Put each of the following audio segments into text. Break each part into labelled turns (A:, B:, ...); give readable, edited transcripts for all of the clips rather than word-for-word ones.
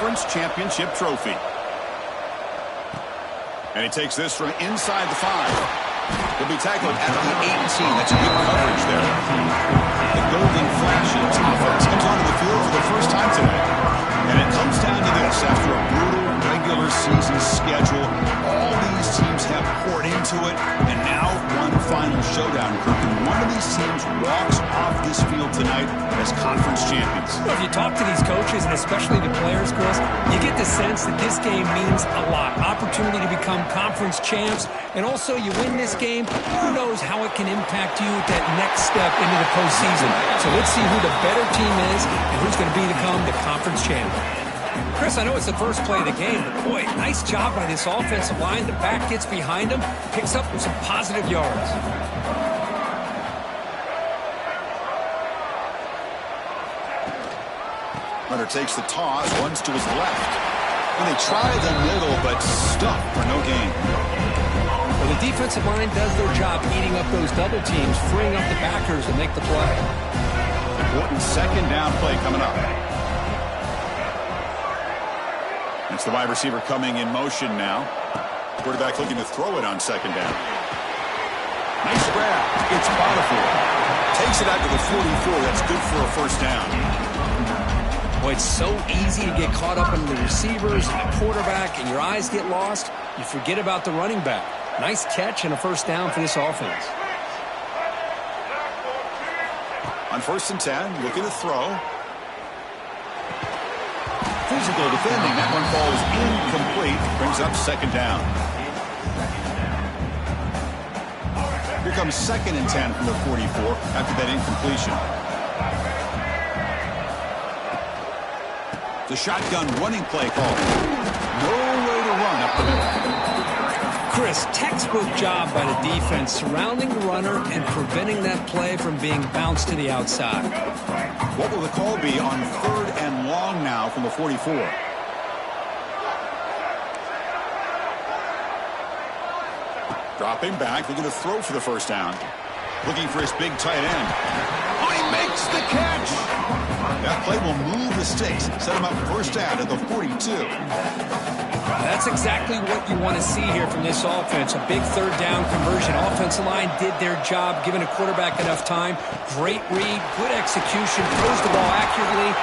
A: conference championship trophy. And he takes this from inside the 5. He'll be tackled at the 18. That's a good coverage there. The Golden Flashes offense comes onto the field for the first time today. And it comes down to this. After a brutal regular season schedule, all these teams have poured into it. And now one final showdown, Kirk. And one of these teams walks off this field tonight as conference champions.
B: Well, if you talk to these coaches, and especially the players, Chris, you get the sense that this game means a lot. Opportunity to become conference champs. And also, you win this game, who knows how it can impact you at that next step into the postseason. So let's see who the better team is and who's going to become the conference champ. Chris, I know it's the first play of the game, but boy, nice job by this offensive line. The back gets behind him, picks up some positive yards.
A: Hunter takes the toss, runs to his left. And they try the middle, but stuck for no gain.
B: Well, the defensive line does their job eating up those double teams, freeing up the backers to make the play.
A: Important second down play coming up. It's the wide receiver coming in motion now. Quarterback looking to throw it on second down. Nice grab. It's Botifor. Takes it out to the 44. That's good for a first down.
B: Boy, it's so easy to get caught up in the receivers and the quarterback, and your eyes get lost. You forget about the running back. Nice catch and a first down for this offense.
A: On 1st and 10, looking to throw. Physical defending. That one falls incomplete. Brings up second down. Here comes 2nd and 10 from the 44 after that incompletion. The shotgun running play call. No way to run up the middle.
B: Chris, textbook job by the defense surrounding the runner and preventing that play from being bounced to the outside.
A: What will the call be on 3rd and long now from the 44? Dropping back, looking to throw for the first down. Looking for his big tight end. Oh, he makes the catch! That play will move the stakes. Set him up first down at the 42.
B: That's exactly what you want to see here from this offense. A big 3rd down conversion. Offensive line did their job, giving a quarterback enough time. Great read, good execution, throws the ball accurately.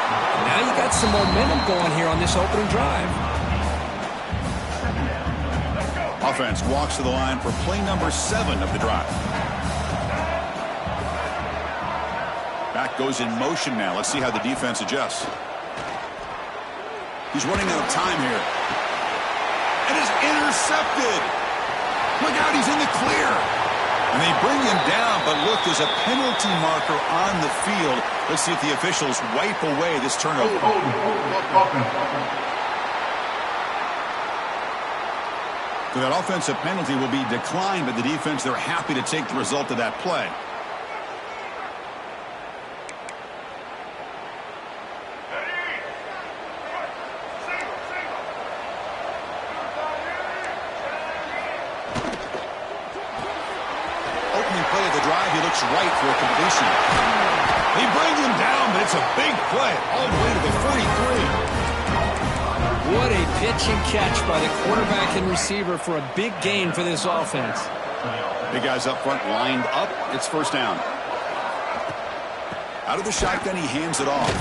B: Now you got some momentum going here on this opening drive.
A: Offense walks to the line for play number 7 of the drive. Back goes in motion now. Let's see how the defense adjusts. He's running out of time here. And is intercepted. Look out, he's in the clear. And they bring him down, but look, there's a penalty marker on the field. Let's see if the officials wipe away this turnover. So that offensive penalty will be declined by the defense. They're happy to take the result of that play. Right for a completion. They bring him down, but it's a big play all the way to the 43.
B: What a pitch and catch by the quarterback and receiver for a big gain for this offense.
A: Big guys up front lined up. It's first down. Out of the shotgun, he hands it off.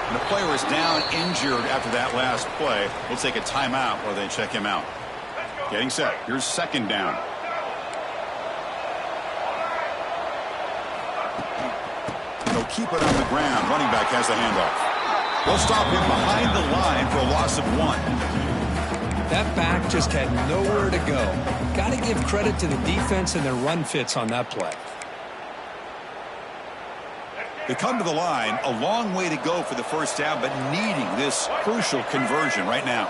A: And the player is down injured after that last play. We'll take a timeout while they check him out. Getting set. Here's second down. They'll keep it on the ground. Running back has the handoff. They'll stop him behind the line for a loss of 1.
B: That back just had nowhere to go. Got to give credit to the defense and their run fits on that play.
A: They come to the line, a long way to go for the first down, but needing this crucial conversion right now.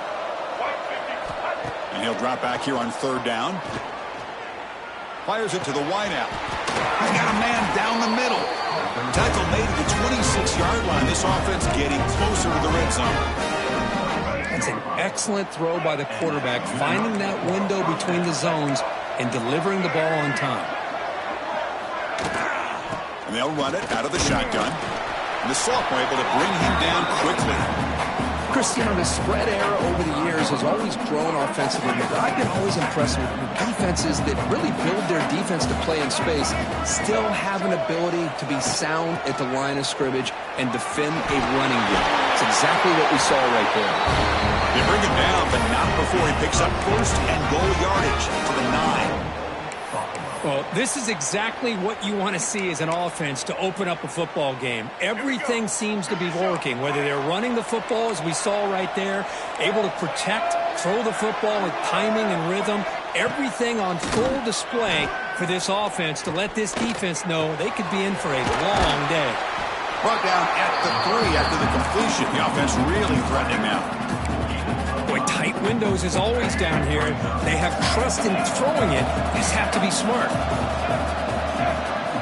A: And he'll drop back here on 3rd down. Fires it to the wideout. He's got a man down the middle. Tackle made at the 26-yard line. This offense getting closer to the red zone.
B: That's an excellent throw by the quarterback, finding that window between the zones and delivering the ball on time.
A: And they'll run it out of the shotgun. And the sophomore able to bring him down quickly.
B: Chris, you know, the spread era over the years has always grown offensively, but I've been always impressed with defenses that really build their defense to play in space, still have an ability to be sound at the line of scrimmage and defend a running game. It's exactly what we saw right there.
A: They bring him down, but not before he picks up first and goal yardage to the 9.
B: Well, this is exactly what you want to see as an offense to open up a football game. Everything seems to be working, whether they're running the football, as we saw right there, able to protect, throw the football with timing and rhythm, everything on full display for this offense to let this defense know they could be in for a long day.
A: Brought down at the 3 after the completion. The offense really threatening now.
B: Boy, tight windows is always down here. They have trust in throwing it. They just have to be smart.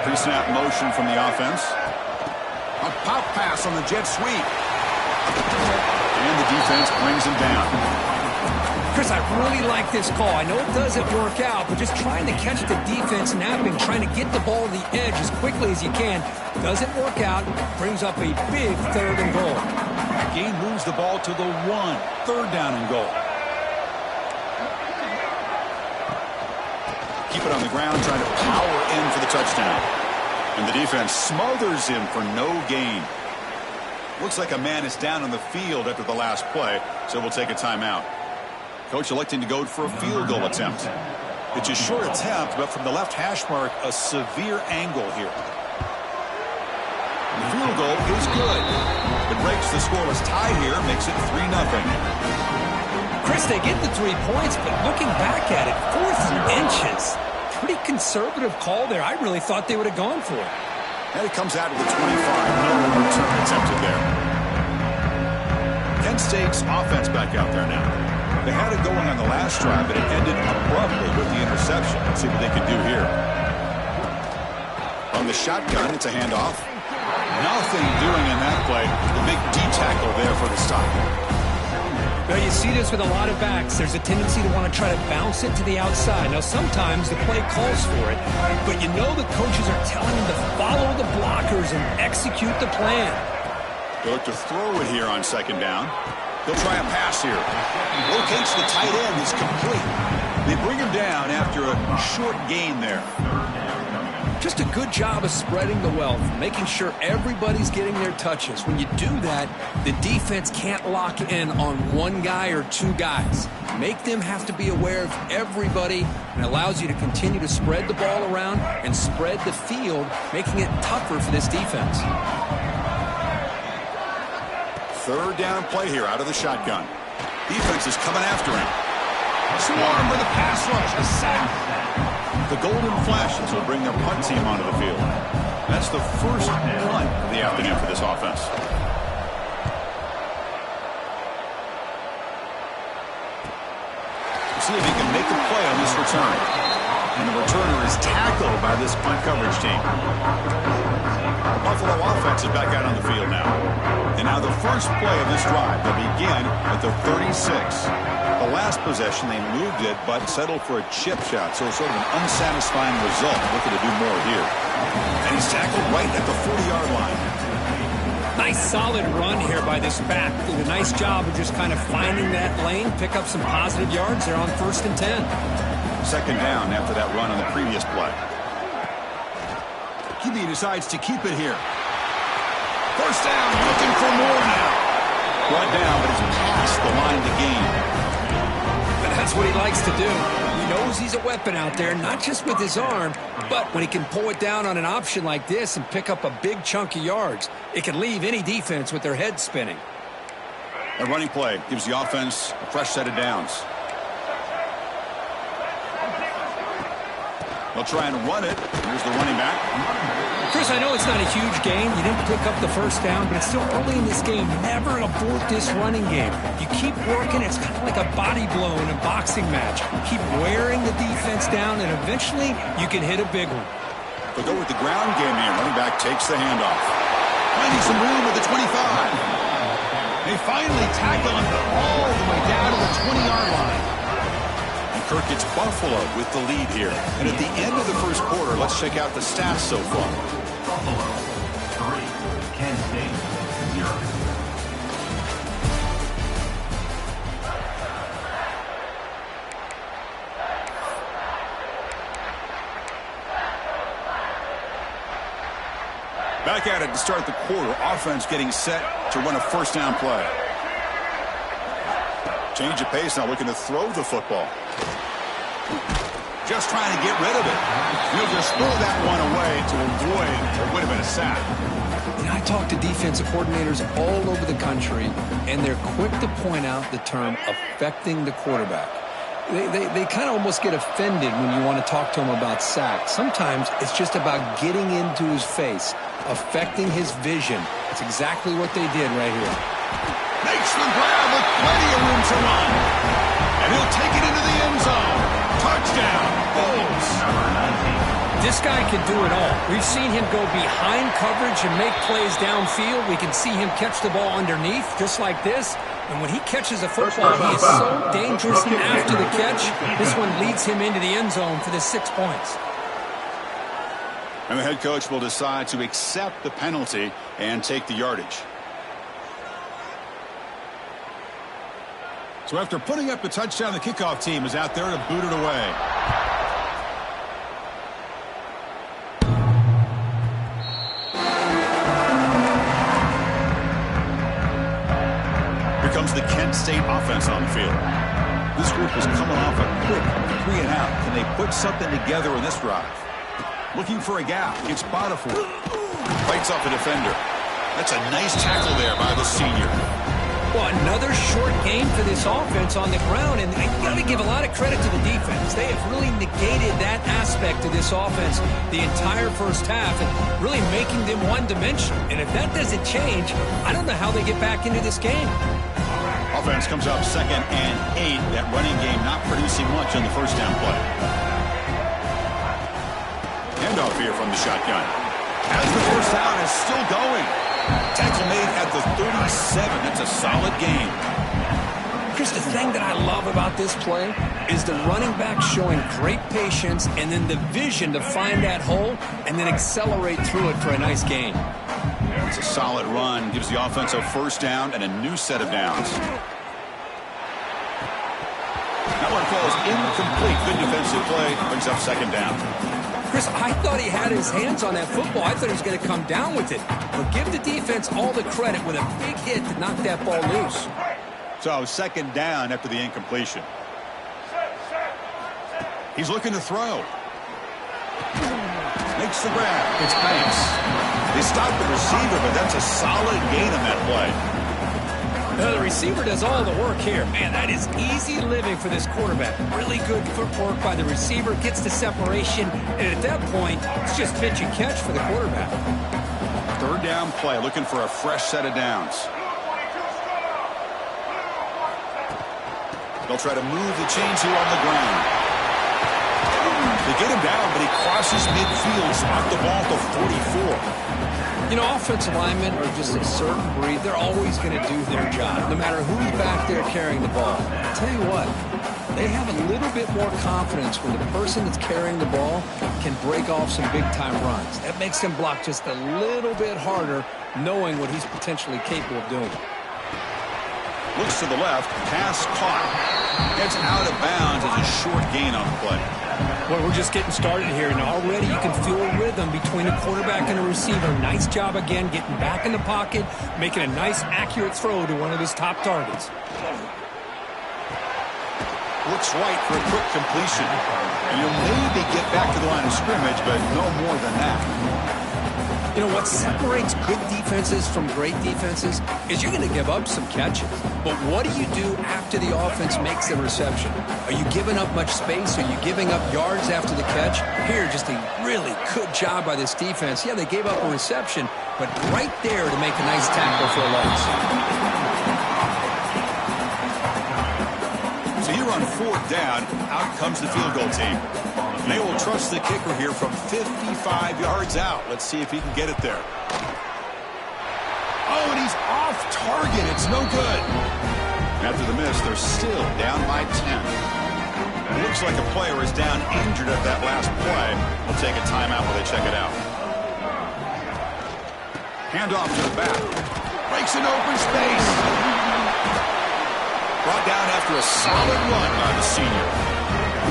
A: Pre-snap motion from the offense. A pop pass on the jet sweep. And the defense brings him down.
B: Chris, I really like this call. I know it doesn't work out, but just trying to catch the defense napping, trying to get the ball to the edge as quickly as you can. Doesn't work out. Brings up a big 3rd and goal.
A: Gain moves the ball to the 1. 3rd down and goal. Keep it on the ground, trying to power in for the touchdown. And the defense smothers him for no gain. Looks like a man is down on the field after the last play, so we'll take a timeout. Coach electing to go for a field goal attempt. It's a short attempt, but from the left hash mark, a severe angle here. The field goal is good. It breaks the scoreless tie here, makes it 3-0.
B: Chris, they get the 3 points, but looking back at it, 4th and inches. Pretty conservative call there. I really thought they would have gone for it.
A: And it comes out of the 25. No return attempted there. Kent State's offense back out there now. They had it going on the last drive, but it ended abruptly with the interception. Let's see what they can do here. On the shotgun, it's a handoff. Nothing doing in that play. The big D tackle there for the stop.
B: Well, you see this with a lot of backs. There's a tendency to want to try to bounce it to the outside. Now, sometimes the play calls for it, but you know the coaches are telling them to follow the blockers and execute the plan.
A: They look to throw it here on 2nd down. He'll try a pass here. Rotates the tight end, is complete. They bring him down after a short gain there.
B: Just a good job of spreading the wealth, making sure everybody's getting their touches. When you do that, the defense can't lock in on one guy or 2 guys. Make them have to be aware of everybody, and allows you to continue to spread the ball around and spread the field, making it tougher for this defense.
A: 3rd down play here out of the shotgun. Defense is coming after him. Swarm with a pass rush, a sack. The Golden Flashes will bring their punt team onto the field. That's the first punt of the afternoon for this offense. We'll see if he can make a play on this return. And the returner is tackled by this punt coverage team. The Buffalo offense is back out on the field now. And now the first play of this drive, they'll begin at the 36. The last possession, they moved it, but settled for a chip shot. So sort of an unsatisfying result. Looking to do more here. And he's tackled right at the 40-yard line.
B: Nice solid run here by this back. Did a nice job of just kind of finding that lane, pick up some positive yards there on 1st and 10.
A: 2nd down after that run on the previous play. QB decides to keep it here. 1st down, looking for more now. Brought down, but it's past the line to gain.
B: But that's what he likes to do. He knows he's a weapon out there, not just with his arm, but when he can pull it down on an option like this and pick up a big chunk of yards, it can leave any defense with their head spinning.
A: A running play gives the offense a fresh set of downs. They'll try and run it. Here's the running back.
B: Chris, I know it's not a huge gain. You didn't pick up the 1st down, but it's still early in this game. Never abort this running game. You keep working. It's kind of like a body blow in a boxing match. Keep wearing the defense down, and eventually you can hit a big one.
A: They'll go with the ground game here. Running back takes the handoff. Finding some room at the 25. They finally tackle him all the way down to the 20-yard line. And Kirk gets Buffalo with the lead here. And at the end of the first quarter, let's check out the stats so far.
C: Buffalo 3, Kent State 0.
A: Back at it to start the quarter. Offense getting set to run a first down play. Change of pace now, looking to throw the football. Just trying to get rid of it. He'll just throw that one away to avoid what would have been a sack.
B: And I talk to defensive coordinators all over the country, and they're quick to point out the term affecting the quarterback. They kind of almost get offended when you want to talk to them about sacks. Sometimes it's just about getting into his face, affecting his vision. That's exactly what they did right here.
A: Makes the grab with plenty of room to run. And he'll take it into the end zone. Touchdown, Bulls.
B: This guy can do it all. We've seen him go behind coverage and make plays downfield. We can see him catch the ball underneath, just like this. And when he catches a football, he is so dangerous after the catch. This one leads him into the end zone for the 6 points.
A: And the head coach will decide to accept the penalty and take the yardage. So after putting up the touchdown, the kickoff team is out there to boot it away. Here comes the Kent State offense on the field. This group is coming off a quick 3-and-out. Can they put something together in this drive? Looking for a gap. It's Botifor. Fights off a defender. That's a nice tackle there by the senior.
B: Well, another short game for this offense on the ground, and I got to give a lot of credit to the defense. They have really negated that aspect of this offense the entire first half and really making them one-dimensional. And if that doesn't change, I don't know how they get back into this game.
A: Offense comes up 2nd and 8. That running game not producing much on the first down play. Handoff here from the shotgun. As the first down is still going. Tackle made at the 37. That's a solid game.
B: Chris, the thing that I love about this play is the running back showing great patience and then the vision to find that hole and then accelerate through it for a nice gain.
A: It's a solid run. Gives the offense a first down and a new set of downs. That one falls incomplete. Good defensive play. Brings up 2nd down.
B: Chris, I thought he had his hands on that football. I thought he was going to come down with it. But give the defense all the credit with a big hit to knock that ball loose.
A: So 2nd down after the incompletion. He's looking to throw. Makes the grab. It's Banks. They stopped the receiver, but that's a solid gain on that play.
B: The receiver does all the work here. Man, that is easy living for this quarterback. Really good footwork by the receiver, gets the separation, and at that point, it's just pitch and catch for the quarterback.
A: 3rd down play, looking for a fresh set of downs. They'll try to move the chains here on the ground. They get him down, but he crosses midfield, spot the ball to 44.
B: You know, offensive linemen are just a certain breed. They're always going to do their job, no matter who's back there carrying the ball. I'll tell you what, they have a little bit more confidence when the person that's carrying the ball can break off some big-time runs. That makes them block just a little bit harder, knowing what he's potentially capable of doing.
A: Looks to the left, pass caught. Gets out of bounds as a short gain on the play.
B: Well, we're just getting started here, and already you can feel a rhythm between the quarterback and the receiver. Nice job again getting back in the pocket, making a nice, accurate throw to one of his top targets.
A: Looks right for a quick completion. And you'll maybe get back to the line of scrimmage, but no more than that.
B: You know, what separates good defenses from great defenses is you're going to give up some catches. But what do you do after the offense makes the reception? Are you giving up much space? Are you giving up yards after the catch? Here, just a really good job by this defense. Yeah, they gave up a reception, but right there to make a nice tackle for a loss.
A: So here on 4th down, out comes the field goal team. They will trust the kicker here from 55 yards out. Let's see if he can get it there. Oh, and he's off target. It's no good. After the miss, they're still down by 10. It looks like a player is down injured at that last play. They'll take a timeout while they check it out. Handoff to the back. Breaks an open space. Brought down after a solid run by the senior.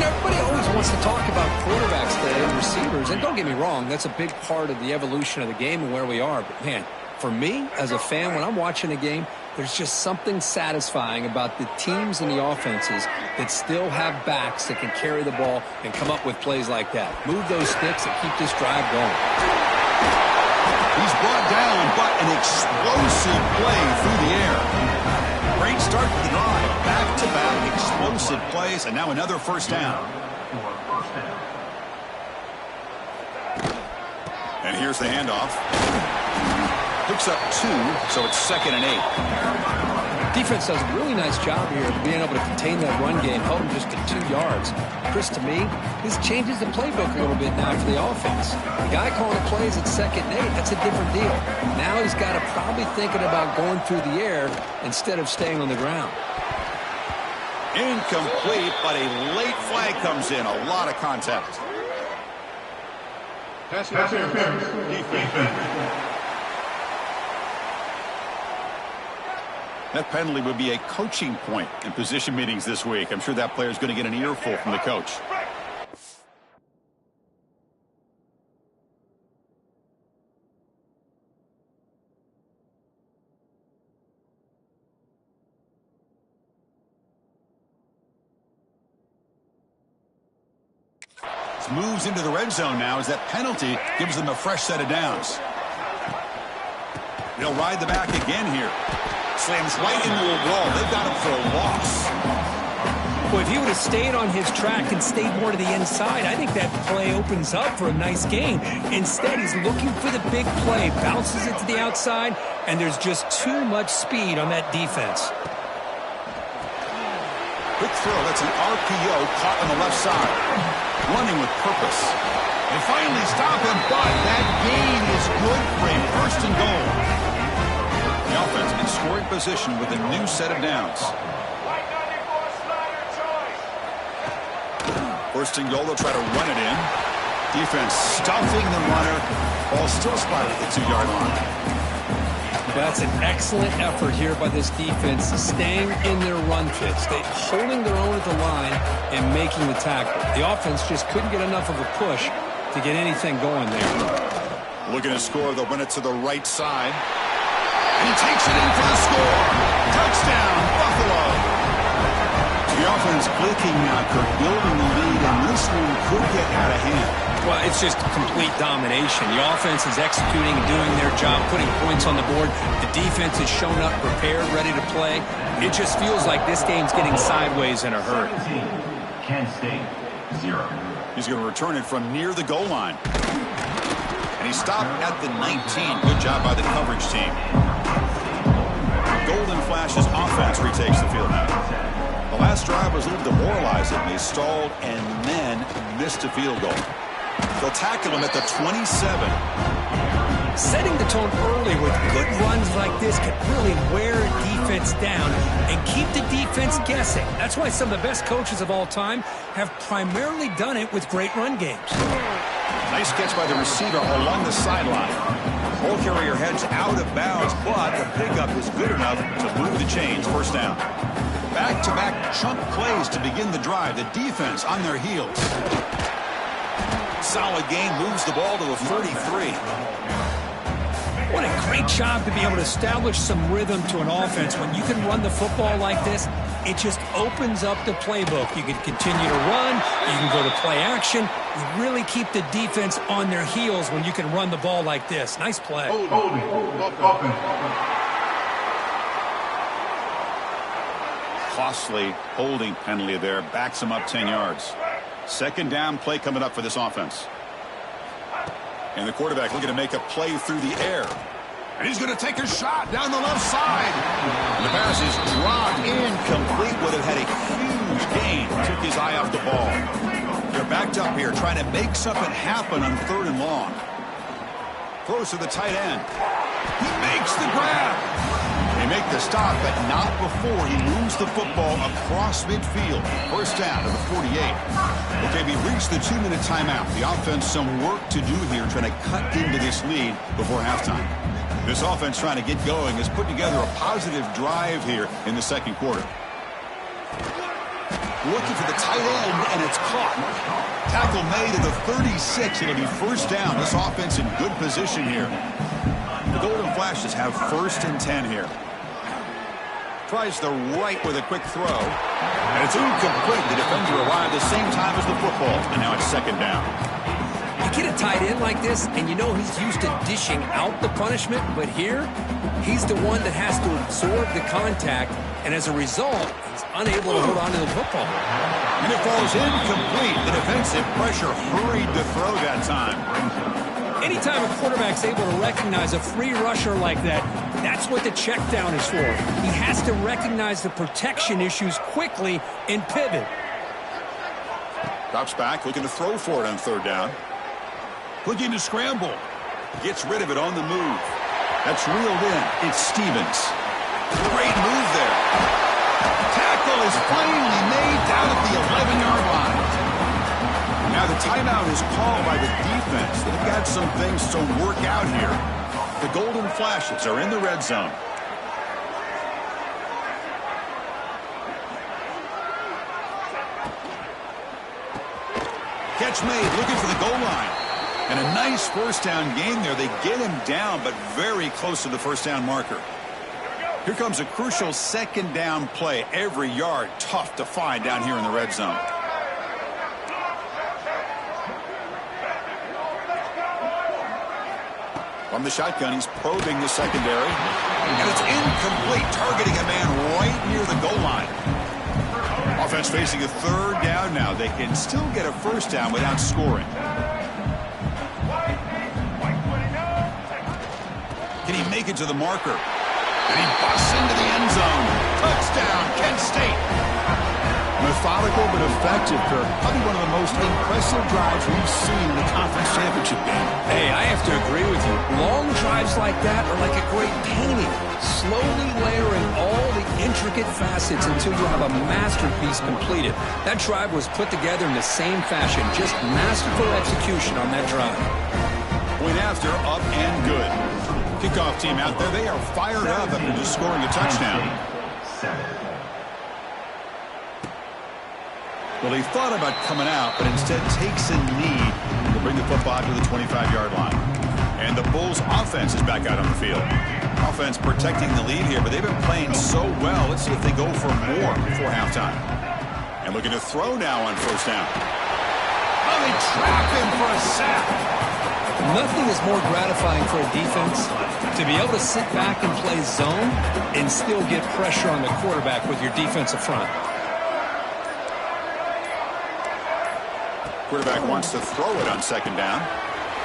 B: Everybody always wants to talk about quarterbacks today and receivers, and don't get me wrong, that's a big part of the evolution of the game and where we are. But, man, for me, as a fan, when I'm watching a game, there's just something satisfying about the teams and the offenses that still have backs that can carry the ball and come up with plays like that. Move those sticks and keep this drive going.
A: He's brought down, but an explosive play through the air. Great start to the drive. Back-to-back explosive plays, and now another first down. And here's the handoff. Picks up 2, so it's 2nd and 8.
B: Defense does a really nice job here of being able to contain that run game, held him just to 2 yards. Chris, to me, this changes the playbook a little bit now for the offense. The guy calling the plays at 2nd and 8, that's a different deal. Now he's got to probably thinking about going through the air instead of staying on the ground.
A: Incomplete, but a late flag comes in. A lot of contact.
C: Pass interference. Defense.
A: That penalty would be a coaching point in position meetings this week. I'm sure that player is going to get an earful from the coach. Moves into the red zone now as that penalty gives them a fresh set of downs. They'll ride the back again here. Slams right into a wall. They've got him for a loss.
B: Well, if he would have stayed on his track and stayed more to the inside, I think that play opens up for a nice gain. Instead, he's looking for the big play, bounces it to the outside, and there's just too much speed on that defense.
A: Quick throw. That's an RPO caught on the left side. Running with purpose. They finally stop him, but that gain is good for a 1st and goal. The offense in scoring position with a new set of downs. 1st and goal, they'll try to run it in. Defense stuffing the runner. Ball still spotted at the 2-yard line.
B: That's an excellent effort here by this defense, staying in their run fits, holding their own at the line and making the tackle. The offense just couldn't get enough of a push to get anything going there.
A: Looking to score, they'll run it to the right side. And he takes it in for the score. Touchdown, Buffalo. The offense clicking now, Kirk, building the lead, and this one could get out of hand.
B: Well, it's just complete domination. The offense is executing and doing their job, putting points on the board. The defense has shown up, prepared, ready to play. It just feels like this game's getting sideways in a hurry.
C: Kansas State, 0.
A: He's going to return it from near the goal line. And he stopped at the 19. Good job by the coverage team. Golden Flash's offense retakes the field now. The last drive was a little demoralizing. They stalled and then missed a field goal. They'll tackle him at the 27.
B: Setting the tone early with good runs like this can really wear a defense down and keep the defense guessing. That's why some of the best coaches of all time have primarily done it with great run games.
A: Nice catch by the receiver along the sideline. Ball carrier heads out of bounds, but the pickup is good enough to move the chains. 1st down. Back-to-back chunk plays to begin the drive. The defense on their heels. Solid gain, moves the ball to the 33.
B: What a great job to be able to establish some rhythm to an offense. When you can run the football like this, it just opens up the playbook. You can continue to run. You can go to play action. You really keep the defense on their heels when you can run the ball like this. Nice play.
A: Costly holding penalty there. Backs him up 10 yards. 2nd down play coming up for this offense. And the quarterback looking to make a play through the air. And he's going to take a shot down the left side. And the pass is dropped incomplete. Would have had a huge gain. Took his eye off the ball. They're backed up here trying to make something happen on 3rd and long. Throws to the tight end. He makes the grab. They make the stop, but not before he moves the football across midfield. 1st down to the 48. Okay, we reached the 2-minute timeout. The offense some work to do here, trying to cut into this lead before halftime. This offense trying to get going has put together a positive drive here in the 2nd quarter. Looking for the tight end, and it's caught. Tackle made at the 36. It'll be first down. This offense in good position here. The Golden Flashes have 1st and 10 here. Tries the right with a quick throw. And it's incomplete. The defender arrived the same time as the football. And now it's 2nd down.
B: You get a tight end like this, and you know he's used to dishing out the punishment. But here, he's the one that has to absorb the contact. And as a result, he's unable to hold on to the football.
A: And it falls incomplete. The defensive pressure hurried to throw that time.
B: Anytime a quarterback's able to recognize a free rusher like that, that's what the check down is for. He has to recognize the protection issues quickly and pivot.
A: Drops back, looking to throw for it on 3rd down. Looking to scramble. Gets rid of it on the move. That's reeled in. It's Stevens. Great move there. Tackle is finally made down at the 11-yard line. Now the timeout is called by the defense. They've got some things to work out here. The Golden Flashes are in the red zone. Catch made, looking for the goal line. And a nice 1st down gain there. They get him down, but very close to the 1st down marker. Here comes a crucial 2nd down play. Every yard tough to find down here in the red zone. From the shotgun, he's probing the secondary. And it's incomplete, targeting a man right near the goal line. Offense facing a 3rd down now. They can still get a 1st down without scoring. Can he make it to the marker? And he busts into the end zone. Touchdown, Kent State. Methodical but effective, Kirk. Probably one of the most impressive drives we've seen in the conference championship game.
B: Hey, I have to agree with you. Long drives like that are like a great painting. Slowly layering all the intricate facets until you have a masterpiece completed. That drive was put together in the same fashion. Just masterful execution on that drive.
A: Point after, up and good. Kickoff team out there, they are fired up after just scoring a touchdown. Well, he thought about coming out, but instead takes a knee to bring the football to the 25-yard line. And the Bulls' offense is back out on the field. Offense protecting the lead here, but they've been playing so well. Let's see if they go for more before halftime. And looking to throw now on 1st down. Oh, they trap him for a sack.
B: Nothing is more gratifying for a defense to be able to sit back and play zone and still get pressure on the quarterback with your defensive front.
A: Quarterback wants to throw it on 2nd down.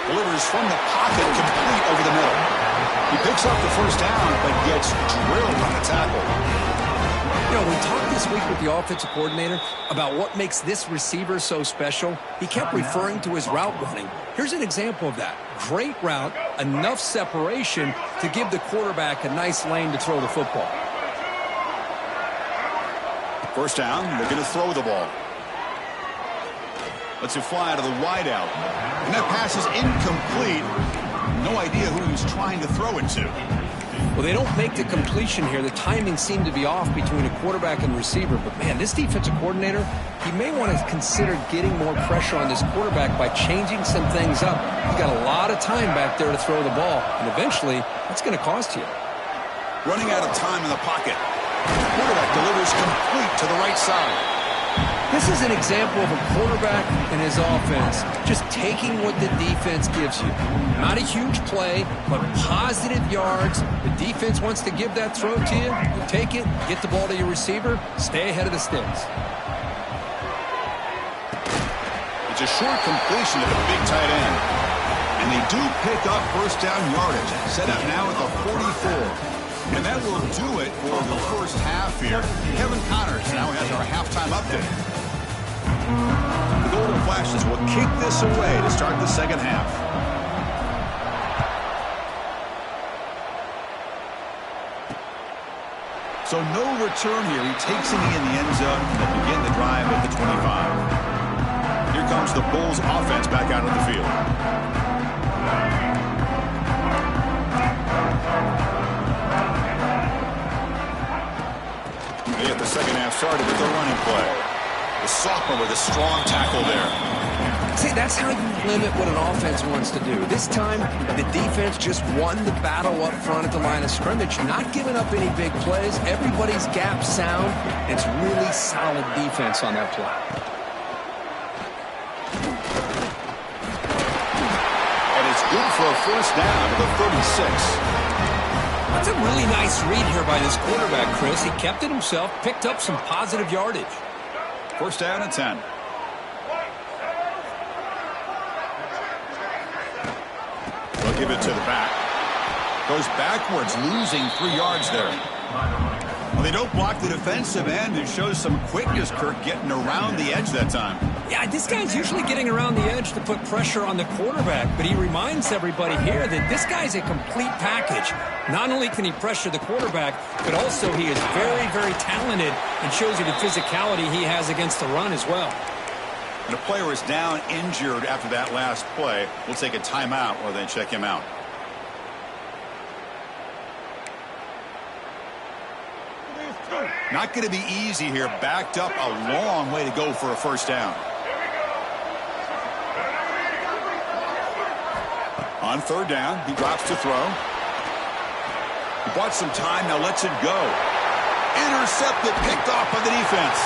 A: Delivers from the pocket, complete over the middle. He picks up the 1st down, but gets drilled on the tackle.
B: You know, we talked this week with the offensive coordinator about what makes this receiver so special. He kept referring to his route running. Here's an example of that. Great route, enough separation to give the quarterback a nice lane to throw the football.
A: 1st down, looking to throw the ball. Lets it fly out of the wideout. And that pass is incomplete. No idea who he's trying to throw it to.
B: Well, they don't make the completion here. The timing seemed to be off between a quarterback and receiver. But, man, this defensive coordinator, he may want to consider getting more pressure on this quarterback by changing some things up. He's got a lot of time back there to throw the ball. And eventually, that's going to cost you.
A: Running out of time in the pocket. The quarterback delivers complete to the right side.
B: This is an example of a quarterback and his offense just taking what the defense gives you. Not a huge play, but positive yards. The defense wants to give that throw to you. You take it, get the ball to your receiver, stay ahead of the sticks.
A: It's a short completion to the big tight end. And they do pick up 1st down yardage. Set up now at the 44. And that will do it for the 1st half here. Kevin Connors now has our halftime update. The Golden Flashes will kick this away to start the 2nd half. So no return here. He takes a knee in the end zone and begin the drive at the 25. Here comes the Bulls offense back out on the field. They get the 2nd half started with a running play. The sophomore with a strong tackle there.
B: See, that's how you limit what an offense wants to do. This time, the defense just won the battle up front at the line of scrimmage, not giving up any big plays. Everybody's gap sound. It's really solid defense on that play.
A: And it's good for a first down to the 36.
B: That's a really nice read here by this quarterback, Chris. He kept it himself, picked up some positive yardage.
A: First down and 10. They'll give it to the back. Goes backwards, losing 3 yards there. Well, they don't block the defensive end. It shows some quickness, Kirk, getting around the edge that time.
B: Yeah, this guy's usually getting around the edge to put pressure on the quarterback, but he reminds everybody here that this guy's a complete package. Not only can he pressure the quarterback, but also he is very, very talented and shows you the physicality he has against the run as well.
A: And a player is down injured after that last play. We'll take a timeout while they check him out. Not going to be easy here. Backed up a long way to go for a first down. On third down, he drops to throw. He bought some time, now lets it go. Intercepted, picked off by the defense.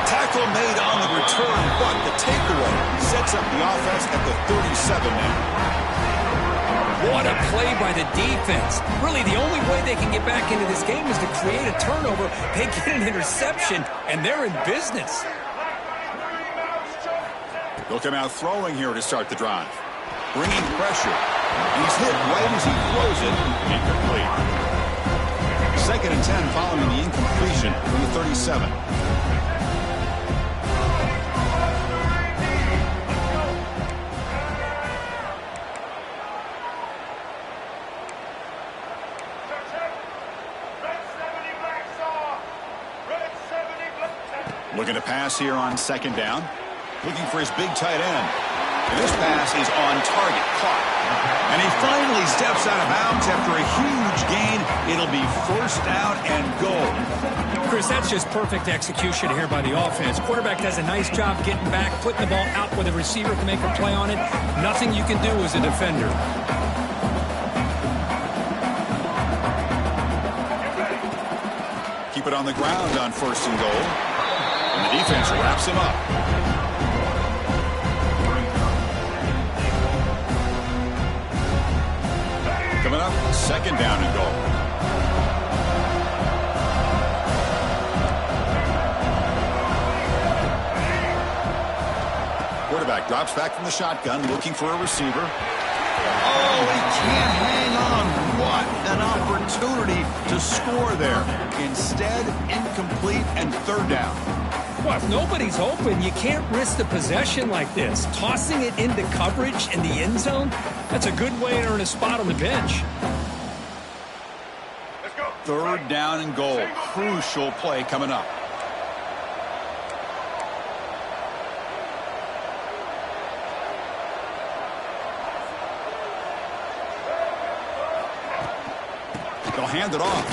A: Tackle made on the return, but the takeaway sets up the offense at the 37 now.
B: What a play by the defense. Really, the only way they can get back into this game is to create a turnover. They get an interception, and they're in business.
A: They'll come out throwing here to start the drive. Bringing pressure. He's hit right as he throws it. Incomplete. Second and 10 following the incompletion from the 37. Looking to pass here on second down. Looking for his big tight end. And this pass is on target. Caught. And he finally steps out of bounds after a huge gain. It'll be first down and goal.
B: Chris, that's just perfect execution here by the offense. Quarterback does a nice job getting back, putting the ball out where the receiver can make a play on it. Nothing you can do as a defender.
A: Keep it on the ground on first and goal. And the defense wraps him up. Coming up, second down and goal. Quarterback drops back from the shotgun, looking for a receiver. Oh, he can't hang on. What an opportunity to score there. Instead, incomplete and third down.
B: Well, if nobody's open, you can't risk the possession like this. Tossing it into coverage in the end zone, that's a good way to earn a spot on the bench.
C: Let's go.
A: Third down and goal. Crucial play coming up. They'll hand it off.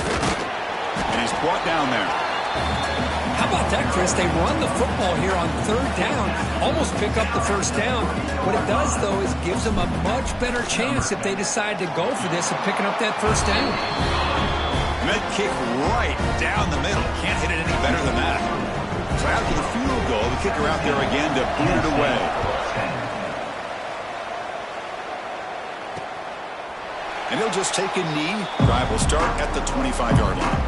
A: And he's brought down there.
B: How about that, Chris? They run the football here on third down, almost pick up the first down. What it does, though, is gives them a much better chance if they decide to go for this of picking up that first down.
A: And that kick right down the middle. Can't hit it any better than that. So after the field goal, the kicker out there again to boot it away. And he'll just take a knee. Drive will start at the 25-yard line.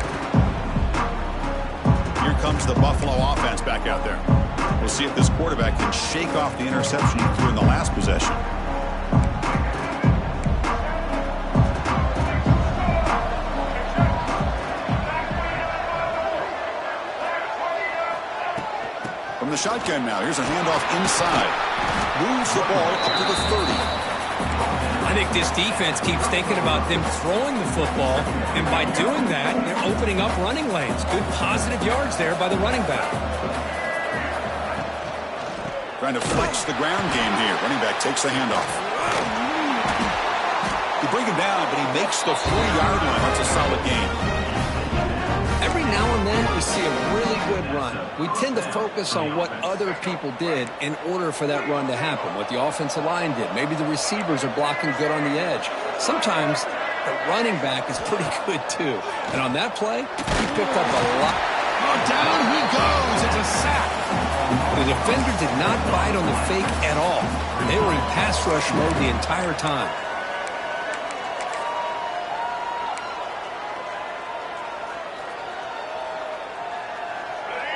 A: Here comes the Buffalo offense back out there. We'll see if this quarterback can shake off the interception he threw in the last possession. From the shotgun now, here's a handoff inside. Moves the ball up to the 30.
B: I think this defense keeps thinking about them throwing the football, and by doing that, they're opening up running lanes. Good positive yards there by the running back.
A: Trying to flex the ground game here. Running back takes the handoff. You bring him down, but he makes the 40-yard line. That's a solid gain.
B: Every now and then, we see a really good run, we tend to focus on what other people did in order for that run to happen, what the offensive line did. Maybe the receivers are blocking good on the edge. Sometimes the running back is pretty good, too. And on that play, he picked up a lot.
A: Oh, down he goes. It's a sack.
B: The defender did not bite on the fake at all. They were in pass rush mode the entire time.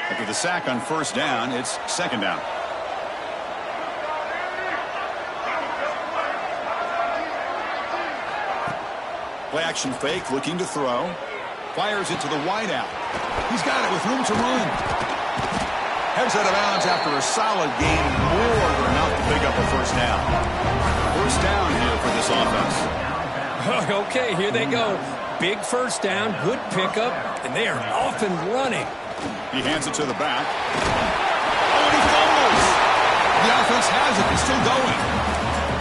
A: After the sack on first down, it's second down. Play action fake, looking to throw. Fires it to the wideout. He's got it with room to run. Heads out of bounds after a solid gain, more than enough to pick up a first down. First down here for this offense.
B: Okay, here they go. Big first down, good pickup, and they are off and running.
A: He hands it to the back. Oh, and he fumbles. The offense has it. It's still going.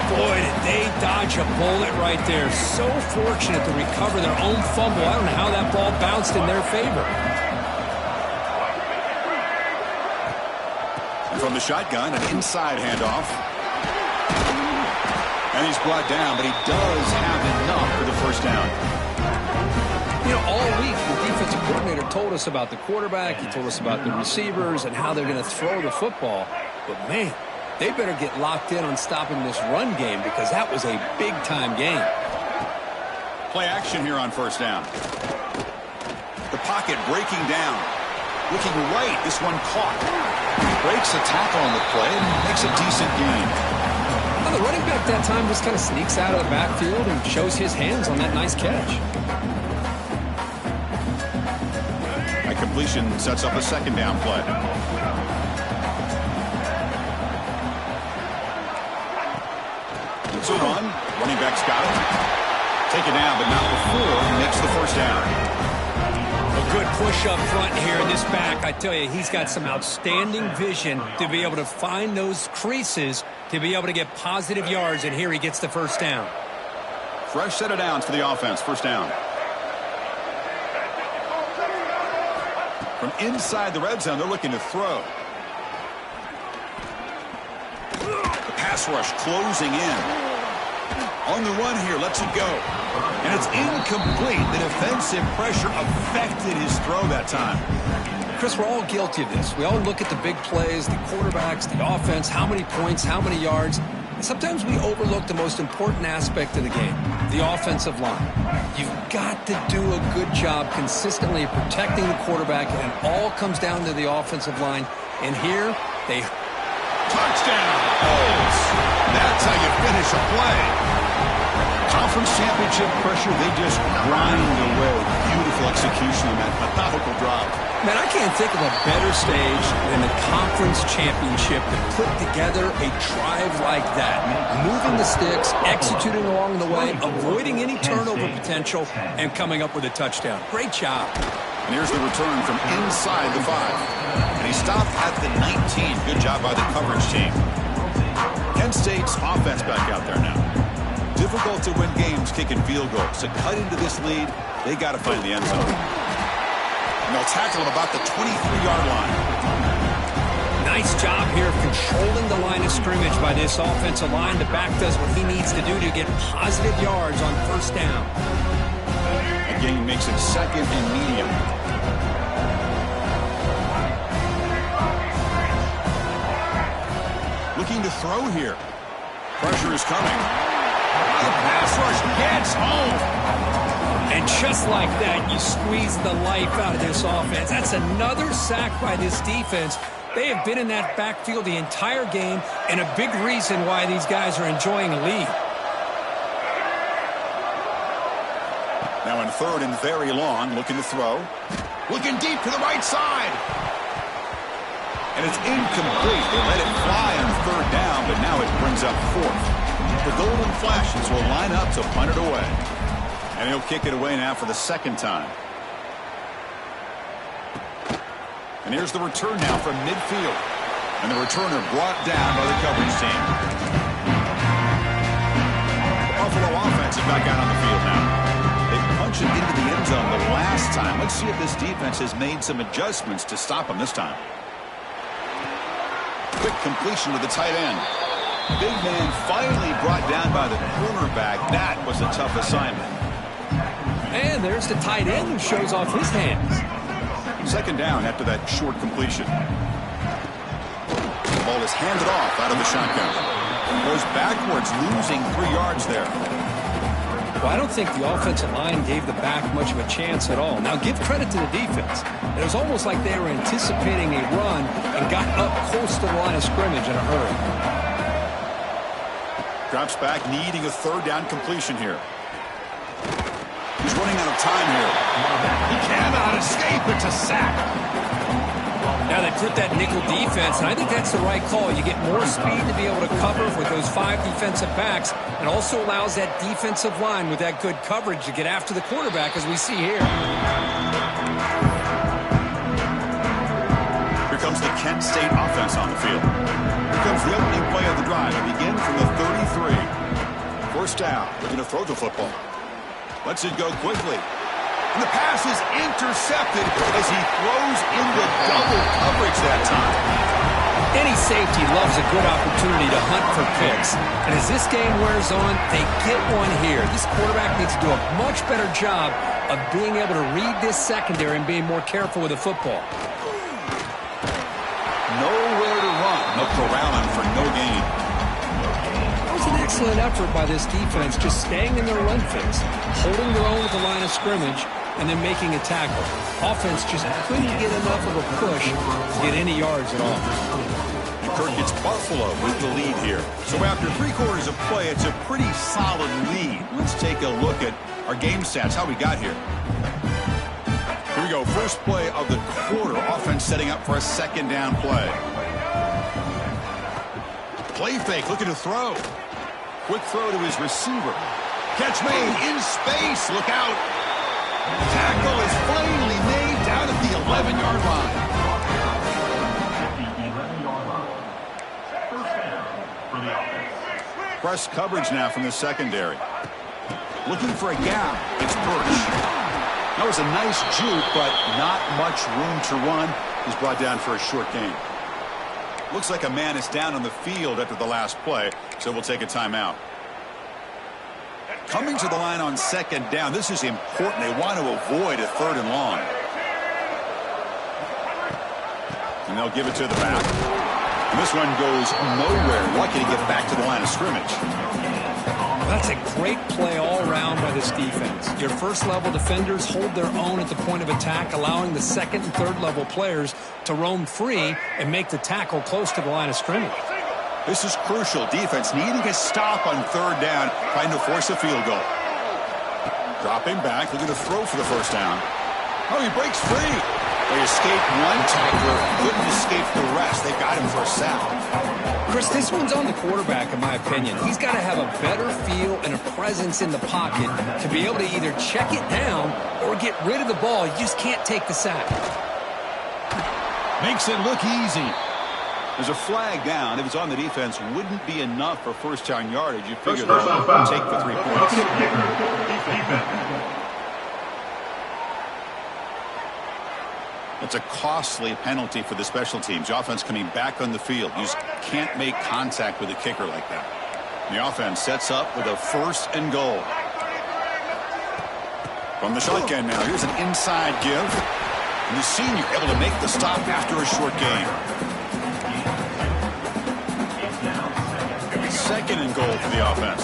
B: Boy, did they dodge a bullet right there. So fortunate to recover their own fumble. I don't know how that ball bounced in their favor.
A: And from the shotgun, an inside handoff. And he's brought down, but he does have enough for the first down.
B: You know, all week, the defensive coordinator told us about the quarterback. He told us about the receivers and how they're going to throw the football. But, man, they better get locked in on stopping this run game because that was a big-time game.
A: Play action here on first down. The pocket breaking down. Looking right, this one caught. Breaks a tackle on the play and makes a decent gain.
B: Well, the running back that time just kind of sneaks out of the backfield and shows his hands on that nice catch.
A: That completion sets up a second down play. It's a run. Running back's got it. Taken down, but not before he makes the first down.
B: A good push up front here in this back. I tell you, he's got some outstanding vision to be able to find those creases to be able to get positive yards, and here he gets the first down.
A: Fresh set of downs for the offense. First down. From inside the red zone, they're looking to throw. The pass rush closing in. On the run here, lets it go. And it's incomplete. The defensive pressure affected his throw that time.
B: Chris, we're all guilty of this. We all look at the big plays, the quarterbacks, the offense, how many points, how many yards. And sometimes we overlook the most important aspect of the game, the offensive line. You've got to do a good job consistently protecting the quarterback, and it all comes down to the offensive line. And here, they...
A: Touchdown! That's how you finish a play. Conference championship pressure, they just grind away. Beautiful execution on that methodical drop.
B: Man, I can't think of a better stage than the conference championship to put together a drive like that. Moving the sticks, executing along the way, avoiding any turnover potential, and coming up with a touchdown. Great job.
A: And here's the return from inside the 5. And he stopped at the 19. Good job by the coverage team. Kent State's offense back out there now. Difficult to win games kicking field goals. To cut into this lead, they got to find the end zone. And they'll tackle him about the 23-yard line.
B: Nice job here of controlling the line of scrimmage by this offensive line. The back does what he needs to do to get positive yards on first down.
A: A gain makes it second and medium. Looking to throw here. Pressure is coming. The pass rush gets home.
B: And just like that, you squeeze the life out of this offense. That's another sack by this defense. They have been in that backfield the entire game, and a big reason why these guys are enjoying a lead.
A: Now in third and very long, looking to throw. Looking deep to the right side. And it's incomplete. They let it fly on third down, but now it brings up fourth. The Golden Flashes will line up to punt it away. And he'll kick it away now for the second time. And here's the return now from midfield. And the returner brought down by the coverage team. The Buffalo offense is back out on the field now. They punch it into the end zone the last time. Let's see if this defense has made some adjustments to stop him this time. Quick completion to the tight end. Big man finally brought down by the cornerback. That was a tough assignment.
B: And there's the tight end who shows off his hands.
A: Second down after that short completion. The ball is handed off out of the shotgun. Goes backwards, losing 3 yards there.
B: Well, I don't think the offensive line gave the back much of a chance at all. Now, give credit to the defense. It was almost like they were anticipating a run and got up close to the line of scrimmage in a hurry.
A: Drops back, needing a third down completion here. He's running out of time here. He cannot escape. It's a sack.
B: Now they put that nickel defense, and I think that's the right call. You get more speed to be able to cover with those 5 defensive backs, and also allows that defensive line with that good coverage to get after the quarterback, as we see here.
A: Here comes the Kent State offense on the field. Here comes the opening play of the drive. It begins from the 33. First down. They're going to throw the football. Lets it go quickly. And the pass is intercepted as he throws into double coverage that time.
B: Any safety loves a good opportunity to hunt for picks. And as this game wears on, they get one here. This quarterback needs to do a much better job of being able to read this secondary and being more careful with the football.
A: Nowhere to run. No corralling for no gain.
B: It was an excellent effort by this defense, just staying in their run fix, holding their own at the line of scrimmage, and then making a tackle. Offense just couldn't get enough of a push to get any yards at all.
A: And Kirk gets Buffalo with the lead here. So after 3/4 of play, it's a pretty solid lead. Let's take a look at our game stats, how we got here. Here we go, first play of the quarter. Offense setting up for a second down play. Play fake, looking to throw. Quick throw to his receiver. Catch made in space, look out. Tackle is finally made down at the 11-yard line. Press coverage now from the secondary. Looking for a gap. It's Birch. That was a nice juke, but not much room to run. He's brought down for a short gain. Looks like a man is down on the field after the last play, so we'll take a timeout. Coming to the line on second down, this is important. They want to avoid a 3rd and long. And they'll give it to the back. And this one goes nowhere. Lucky to get back to the line of scrimmage.
B: That's a great play all around by this defense. Your first-level defenders hold their own at the point of attack, allowing the second and third-level players to roam free and make the tackle close to the line of scrimmage.
A: This is crucial. Defense needing a stop on 3rd down, trying to force a field goal. Dropping back, looking to throw for the first down. Oh, he breaks free. They escape one tackler, couldn't escape the rest. They got him for a sack.
B: Chris, this one's on the quarterback, in my opinion. He's got to have a better feel and a presence in the pocket to be able to either check it down or get rid of the ball. You just can't take the sack.
A: Makes it look easy. There's a flag down. If it's on the defense, wouldn't be enough for first down yardage. You figure they'll take the 3 points. That's a costly penalty for the special teams. The offense coming back on the field. You just can't make contact with a kicker like that. And the offense sets up with a 1st and goal. From the shotgun now, here's an inside give. And the senior able to make the stop after a short game. 2nd and goal for the offense.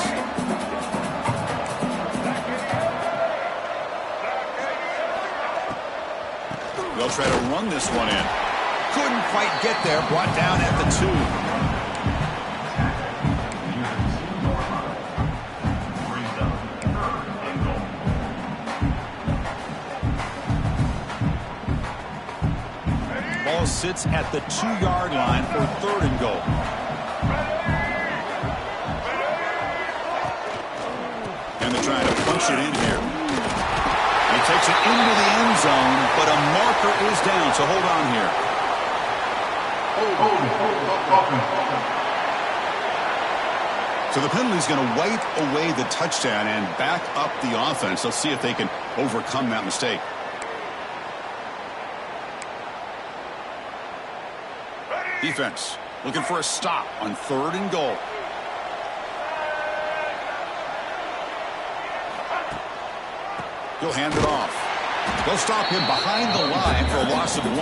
A: They'll try to run this one in. Couldn't quite get there. Brought down at the 2. Ball sits at the 2-yard line for 3rd and goal. And they're trying to punch it in here. He takes it into the end zone, but a marker is down, so hold on here. So the penalty is going to wipe away the touchdown and back up the offense. Let's see if they can overcome that mistake. Defense looking for a stop on 3rd and goal. He'll hand it off. They'll stop him behind the line for a loss of 1.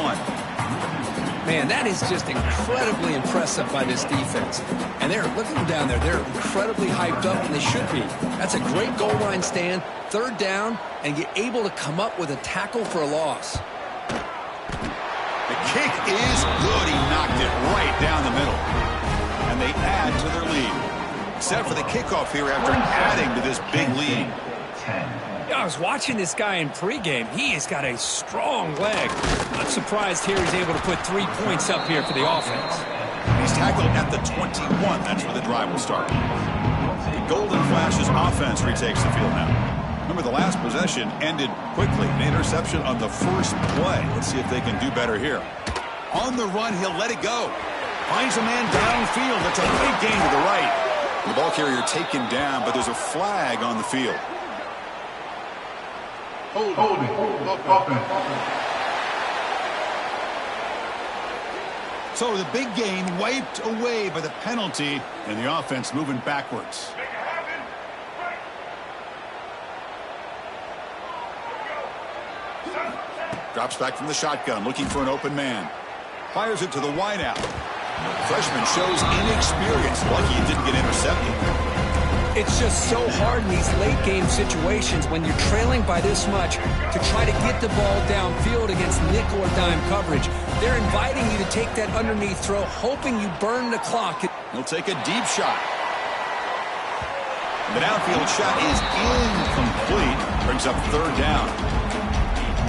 B: Man, that is just incredibly impressive by this defense. And they're looking down there. They're incredibly hyped up, and they should be. That's a great goal line stand, 3rd down, and you're able to come up with a tackle for a loss.
A: The kick is good. He knocked it right down the middle. And they add to their lead. Set for the kickoff here after adding to this big lead.
C: 10.
B: I was watching this guy in pregame. He has got a strong leg. I'm surprised here he's able to put 3 points up here for the offense.
A: He's tackled at the 21. That's where the drive will start. The Golden Flashes offense retakes the field now. Remember, the last possession ended quickly. An interception on the first play. Let's see if they can do better here. On the run, he'll let it go. Finds a man downfield. That's a big gain to the right. The ball carrier taken down, but there's a flag on the field.
C: Holding. Offense.
A: So the big gain wiped away by the penalty, and the offense moving backwards. Drops back from the shotgun, looking for an open man. Fires it to the wideout. Freshman shows inexperience. Lucky he didn't get intercepted.
B: It's just so hard in these late-game situations when you're trailing by this much to try to get the ball downfield against nickel or dime coverage. They're inviting you to take that underneath throw, hoping you burn the clock.
A: He'll take a deep shot. The downfield shot is incomplete. Brings up 3rd down.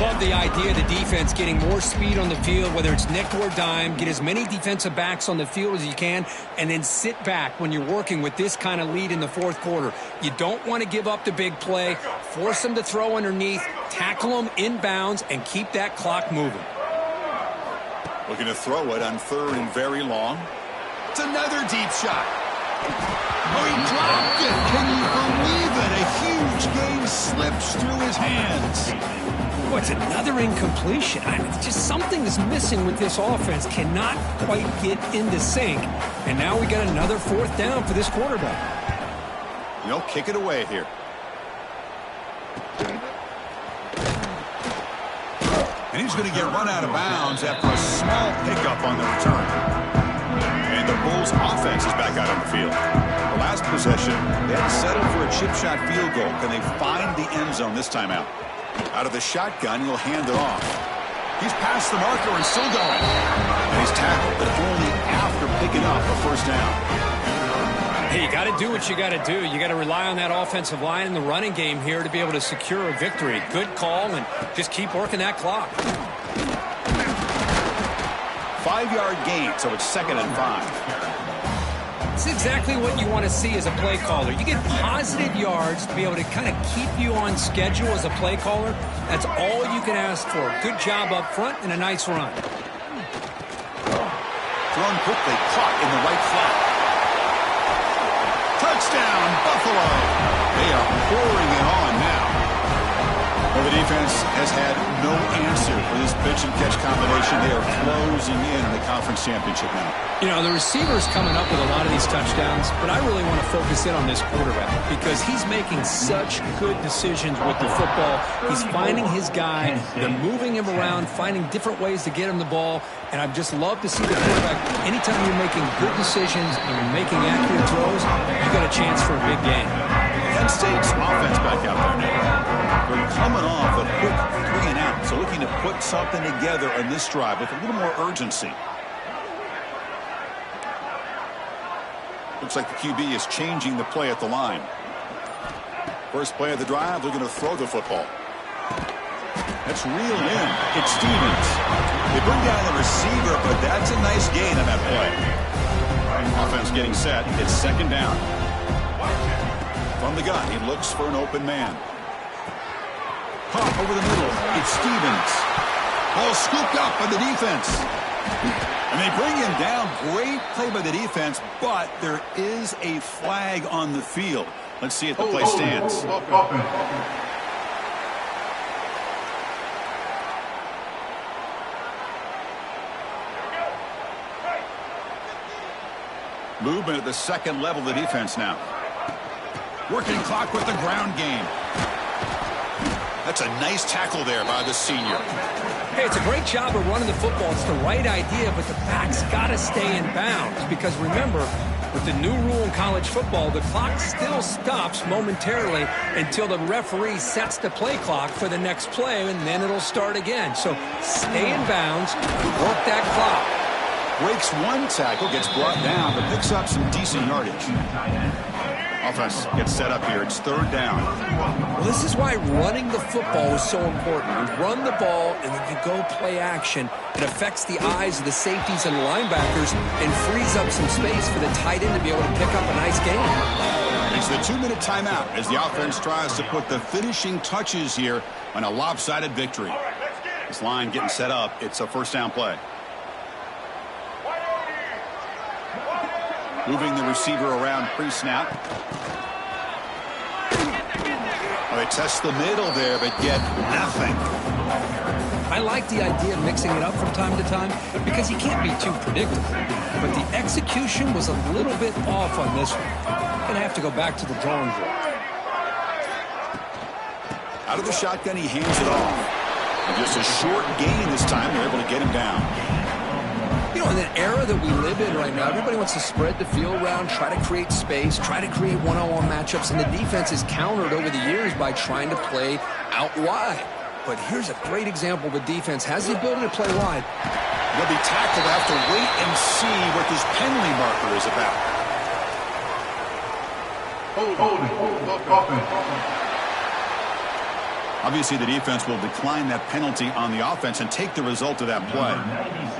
B: Love the idea of the defense getting more speed on the field, whether it's nickel or dime. Get as many defensive backs on the field as you can, and then sit back when you're working with this kind of lead in the 4th quarter. You don't want to give up the big play. Force them to throw underneath, tackle them inbounds, and keep that clock moving.
A: Looking to throw it on 3rd and very long. It's another deep shot. Oh, he dropped it. Can you believe it? A huge gain slips through his hands.
B: It's another incompletion. I mean, just something is missing with this offense. Cannot quite get into sync. And now we got another 4th down for this quarterback.
A: Kick it away here. And he's going to get run out of bounds after a small pickup on the return. And the Bulls offense is back out on the field. The last possession, they had to settle for a chip shot field goal. Can they find the end zone this time out? Out of the shotgun, he'll hand it off. He's past the marker and still going. And he's tackled, but only after picking up a 1st down.
B: Hey, you got to do what you got to do. You got to rely on that offensive line in the running game here to be able to secure a victory. Good call, and just keep working that clock.
A: 5-yard gain, so it's 2nd and 5.
B: It's exactly what you want to see as a play caller. You get positive yards to be able to kind of keep you on schedule as a play caller. That's all you can ask for. Good job up front and a nice run.
A: Thrown quickly, caught in the right flat. Touchdown, Buffalo. They are pouring it on now. Well, the defense has had no answer for this pitch and catch combination. They are closing in the conference championship now.
B: The receiver's coming up with a lot of these touchdowns, but I really want to focus in on this quarterback because he's making such good decisions with the football. He's finding his guy. They're moving him around, finding different ways to get him the ball, and I've just loved to see the quarterback. Anytime you're making good decisions and you're making accurate throws, you got a chance for a big game.
A: Penn State's offense back out there now. They're coming off a quick 3 and out, so looking to put something together on this drive with a little more urgency. Looks like the QB is changing the play at the line. First play of the drive, they're going to throw the football. That's reeled in. It's Stevens. They bring down the receiver, but that's a nice gain on that play. Offense getting set. It's 2nd down. From the gun, he looks for an open man. Pop over the middle. It's Stevens. Ball scooped up by the defense. And they bring him down. Great play by the defense, but there is a flag on the field. Let's see if the play stands. Movement at the second level of the defense now. Working clock with the ground game. That's a nice tackle there by the senior.
B: Hey, it's a great job of running the football. It's the right idea, but the back's got to stay in bounds. Because remember, with the new rule in college football, the clock still stops momentarily until the referee sets the play clock for the next play, and then it'll start again. So stay in bounds, work that clock.
A: Breaks one tackle, gets brought down, but picks up some decent yardage. Offense gets set up here. It's third down.
B: Well, this is why running the football is so important. You run the ball, and then you go play action. It affects the eyes of the safeties and linebackers and frees up some space for the tight end to be able to pick up a nice gain.
A: It's the 2-minute timeout as the offense tries to put the finishing touches here on a lopsided victory. This line getting set up. It's a first down play. Moving the receiver around pre-snap. Oh, they test the middle there, but get nothing.
B: I like the idea of mixing it up from time to time because you can't be too predictable. But the execution was a little bit off on this one. Gonna have to go back to the drawing board.
A: Out of the shotgun, he hands it off. And just a short gain this time. They're able to get him down.
B: You know, in the era that we live in right now, everybody wants to spread the field around, try to create space, try to create one-on-one matchups, and the defense is countered over the years by trying to play out wide. But here's a great example. The defense has the ability to play wide.
A: They'll be tackled. Have to wait and see what this penalty marker is about.
C: Holding.
A: Obviously, the defense will decline that penalty on the offense and take the result of that play.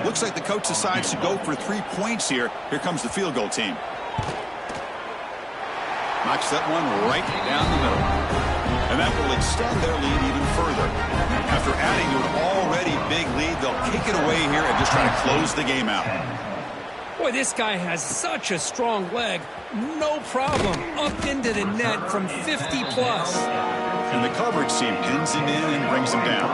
A: Looks like the coach decides to go for 3 points here. Here comes the field goal team. Knocks that one right down the middle. And that will extend their lead even further. After adding to an already big lead, they'll kick it away here and just try to close the game out.
B: Boy, this guy has such a strong leg. No problem. Up into the net from 50 plus.
A: And the coverage team pins him in and brings him down.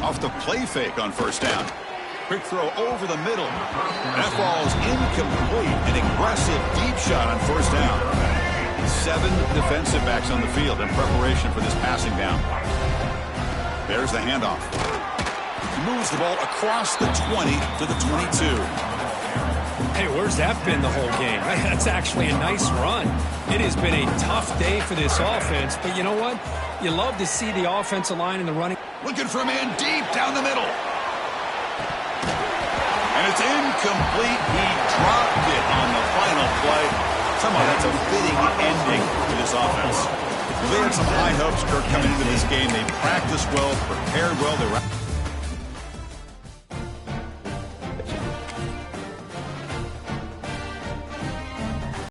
A: Off the play fake on first down. Quick throw over the middle. That ball is incomplete. An aggressive deep shot on first down. 7 defensive backs on the field in preparation for this passing down. There's the handoff. Moves the ball across the 20 to the 22.
B: Hey, where's that been the whole game? That's actually a nice run. It has been a tough day for this offense, but you know what? You love to see the offensive line in the running.
A: Looking for a man deep down the middle. And it's incomplete. He dropped it on the final play. Somehow that's a fitting ending to this offense. They had some high hopes, Kirk, coming into this game. They practiced well, prepared well. They were